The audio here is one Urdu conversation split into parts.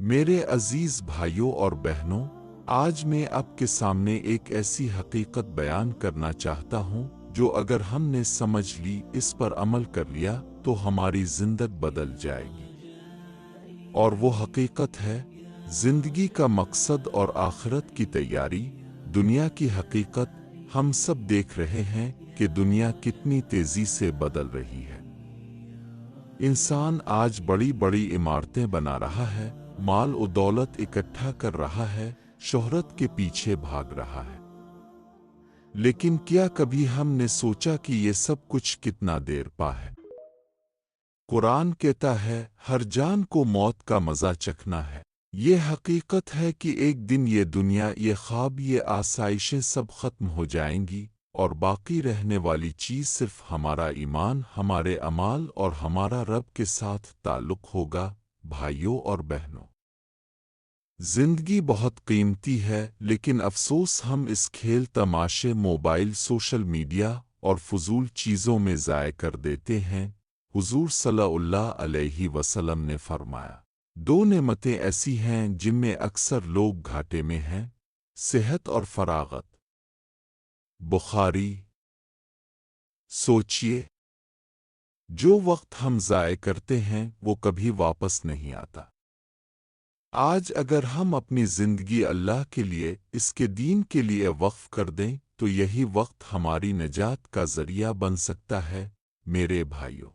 میرے عزیز بھائیوں اور بہنوں، آج میں آپ کے سامنے ایک ایسی حقیقت بیان کرنا چاہتا ہوں جو اگر ہم نے سمجھ لی، اس پر عمل کر لیا تو ہماری زندگی بدل جائے گی۔ اور وہ حقیقت ہے زندگی کا مقصد اور آخرت کی تیاری۔ دنیا کی حقیقت ہم سب دیکھ رہے ہیں کہ دنیا کتنی تیزی سے بدل رہی ہے۔ انسان آج بڑی بڑی عمارتیں بنا رہا ہے، مال و دولت اکٹھا کر رہا ہے، شہرت کے پیچھے بھاگ رہا ہے۔ لیکن کیا کبھی ہم نے سوچا کہ یہ سب کچھ کتنا دیر پا ہے؟ قرآن کہتا ہے ہر جان کو موت کا مزہ چکھنا ہے۔ یہ حقیقت ہے کہ ایک دن یہ دنیا، یہ خواب، یہ آسائشیں سب ختم ہو جائیں گی، اور باقی رہنے والی چیز صرف ہمارا ایمان، ہمارے اعمال اور ہمارا رب کے ساتھ تعلق ہوگا۔ بھائیوں اور بہنوں، زندگی بہت قیمتی ہے، لیکن افسوس ہم اس کھیل تماشے، موبائل، سوشل میڈیا اور فضول چیزوں میں ضائع کر دیتے ہیں۔ حضور صلی اللہ علیہ وسلم نے فرمایا، دو نعمتیں ایسی ہیں جن میں اکثر لوگ گھاٹے میں ہیں، صحت اور فراغت۔ بخاری۔ سوچئے، جو وقت ہم ضائع کرتے ہیں وہ کبھی واپس نہیں آتا۔ آج اگر ہم اپنی زندگی اللہ کے لیے، اس کے دین کے لیے وقف کر دیں تو یہی وقت ہماری نجات کا ذریعہ بن سکتا ہے۔ میرے بھائیوں،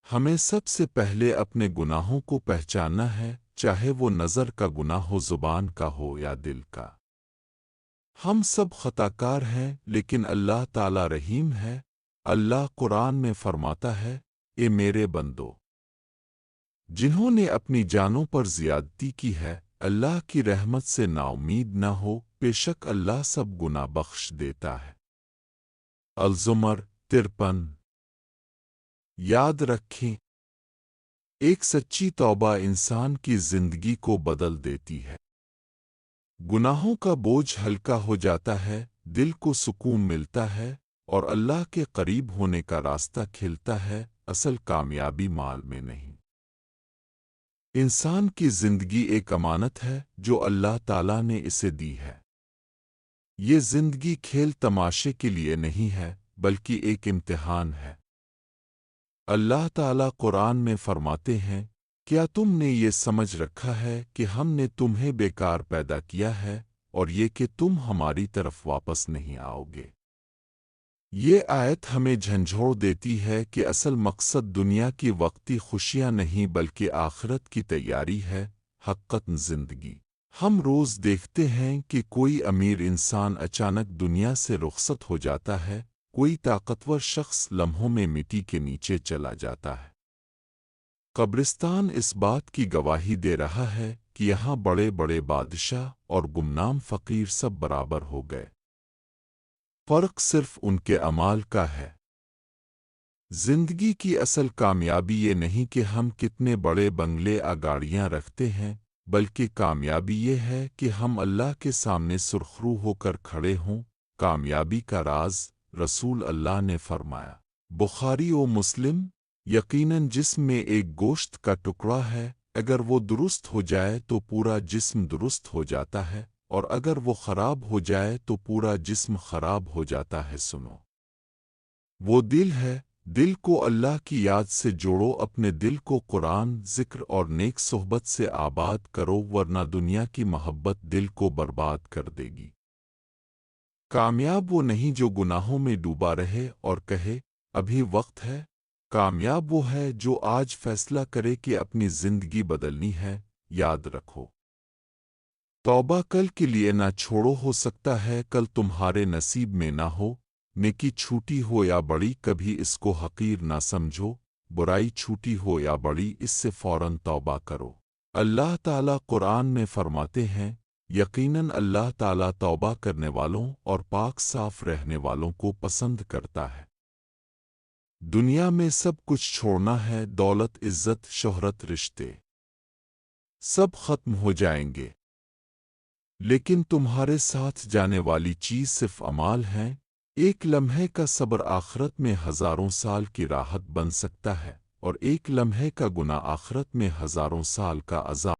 ہمیں سب سے پہلے اپنے گناہوں کو پہچاننا ہے، چاہے وہ نظر کا گناہ ہو، زبان کا ہو یا دل کا۔ ہم سب خطا کار ہیں، لیکن اللہ تعالی رحیم ہے۔ اللہ قرآن میں فرماتا ہے، اے میرے بندو، جنہوں نے اپنی جانوں پر زیادتی کی ہے، اللہ کی رحمت سے نا امید نہ ہو، بے شک اللہ سب گناہ بخش دیتا ہے۔ الزمر 53۔ یاد رکھیں، ایک سچی توبہ انسان کی زندگی کو بدل دیتی ہے۔ گناہوں کا بوجھ ہلکا ہو جاتا ہے، دل کو سکون ملتا ہے، اور اللہ کے قریب ہونے کا راستہ کھلتا ہے۔ اصل کامیابی مال میں نہیں، انسان کی زندگی ایک امانت ہے جو اللہ تعالیٰ نے اسے دی ہے۔ یہ زندگی کھیل تماشے کے لیے نہیں ہے، بلکہ ایک امتحان ہے۔ اللہ تعالیٰ قرآن میں فرماتے ہیں، کیا تم نے یہ سمجھ رکھا ہے کہ ہم نے تمہیں بیکار پیدا کیا ہے، اور یہ کہ تم ہماری طرف واپس نہیں آؤ گے؟ یہ آیت ہمیں جھنجھوڑ دیتی ہے کہ اصل مقصد دنیا کی وقتی خوشیاں نہیں بلکہ آخرت کی تیاری ہے، حقیقت زندگی۔ ہم روز دیکھتے ہیں کہ کوئی امیر انسان اچانک دنیا سے رخصت ہو جاتا ہے، کوئی طاقتور شخص لمحوں میں مٹی کے نیچے چلا جاتا ہے۔ قبرستان اس بات کی گواہی دے رہا ہے کہ یہاں بڑے بڑے بادشاہ اور گمنام فقیر سب برابر ہو گئے، فرق صرف ان کے اعمال کا ہے۔ زندگی کی اصل کامیابی یہ نہیں کہ ہم کتنے بڑے بنگلے یا گاڑیاں رکھتے ہیں، بلکہ کامیابی یہ ہے کہ ہم اللہ کے سامنے سرخرو ہو کر کھڑے ہوں۔ کامیابی کا راز رسول اللہ نے فرمایا، بخاری و مسلم، یقیناً جسم میں ایک گوشت کا ٹکڑا ہے، اگر وہ درست ہو جائے تو پورا جسم درست ہو جاتا ہے، اور اگر وہ خراب ہو جائے تو پورا جسم خراب ہو جاتا ہے۔ سنو، وہ دل ہے، دل کو اللہ کی یاد سے جوڑو، اپنے دل کو قرآن، ذکر اور نیک صحبت سے آباد کرو، ورنہ دنیا کی محبت دل کو برباد کر دے گی۔ کامیاب وہ نہیں جو گناہوں میں ڈوبا رہے اور کہے ابھی وقت ہے، کامیاب وہ ہے جو آج فیصلہ کرے کہ اپنی زندگی بدلنی ہے۔ یاد رکھو، توبہ کل کے لیے نہ چھوڑو، ہو سکتا ہے کل تمہارے نصیب میں نہ ہو۔ نیکی چھوٹی ہو یا بڑی، کبھی اس کو حقیر نہ سمجھو، برائی چھوٹی ہو یا بڑی، اس سے فوراً توبہ کرو۔ اللہ تعالیٰ قرآن میں فرماتے ہیں، یقیناً اللہ تعالیٰ توبہ کرنے والوں اور پاک صاف رہنے والوں کو پسند کرتا ہے۔ دنیا میں سب کچھ چھوڑنا ہے، دولت، عزت، شہرت، رشتے، سب ختم ہو جائیں گے، لیکن تمہارے ساتھ جانے والی چیز صرف اعمال ہیں۔ ایک لمحے کا صبر آخرت میں ہزاروں سال کی راحت بن سکتا ہے، اور ایک لمحے کا گناہ آخرت میں ہزاروں سال کا عذاب۔